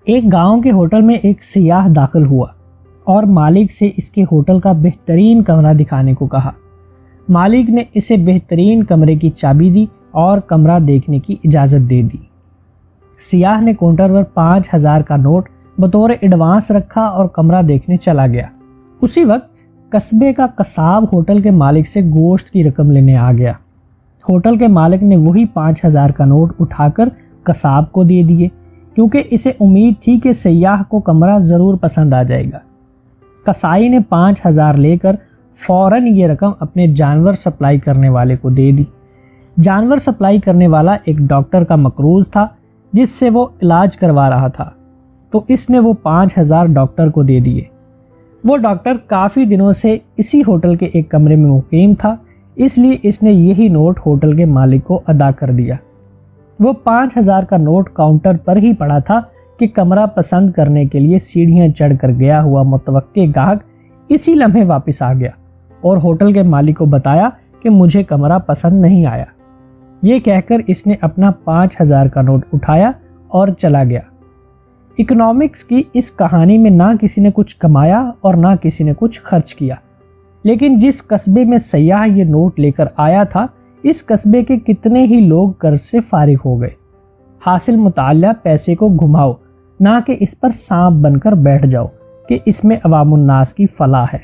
ایک گاؤں کے ہوٹل میں ایک سیاح داخل ہوا اور مالک سے اس کے ہوٹل کا بہترین کمرہ دکھانے کو کہا۔ مالک نے اسے بہترین کمرے کی چابی دی اور کمرہ دیکھنے کی اجازت دے دی۔ سیاح نے کاؤنٹر پر 5000 کا نوٹ بطور ایڈوانس رکھا اور کمرہ دیکھنے چلا گیا۔ اسی وقت قصبے کا قصاب ہوٹل کے مالک سے گوشت کی رقم لینے آ گیا۔ ہوٹل کے مالک نے وہی 5000 کا نوٹ اٹھا کر قصاب کو دے دیے، کیونکہ اسے امید تھی کہ سیاح کو کمرہ ضرور پسند آ جائے گا۔ قصائی نے 5000 لے کر فوراً یہ رقم اپنے جانور سپلائی کرنے والے کو دے دی۔ جانور سپلائی کرنے والا ایک ڈاکٹر کا مقروض تھا جس سے وہ علاج کروا رہا تھا، تو اس نے وہ 5000 ڈاکٹر کو دے دیے۔ وہ ڈاکٹر کافی دنوں سے اسی ہوٹل کے ایک کمرے میں مقیم تھا، اس لیے اس نے یہی نوٹ ہوٹل کے مالک کو ادا کر دیا۔ وہ 5000 کا نوٹ کاؤنٹر پر ہی پڑا تھا کہ کمرہ پسند کرنے کے لیے سیڑھیاں چڑھ کر گیا ہوا متوقع گاہک اسی لمحے واپس آ گیا اور ہوٹل کے مالک کو بتایا کہ مجھے کمرہ پسند نہیں آیا۔ یہ کہہ کر اس نے اپنا 5000 کا نوٹ اٹھایا اور چلا گیا۔ اکنامکس کی اس کہانی میں نہ کسی نے کچھ کمایا اور نہ کسی نے کچھ خرچ کیا، لیکن جس قصبے میں سیاح یہ نوٹ لے کر آیا تھا، اس قصبے کے کتنے ہی لوگ قرض سے فارغ ہو گئے۔ حاصل مطالعہ پیسے کو گھماؤ، نہ کہ اس پر سانپ بن کر بیٹھ جاؤ کہ اس میں عوام الناس کی فلاح ہے۔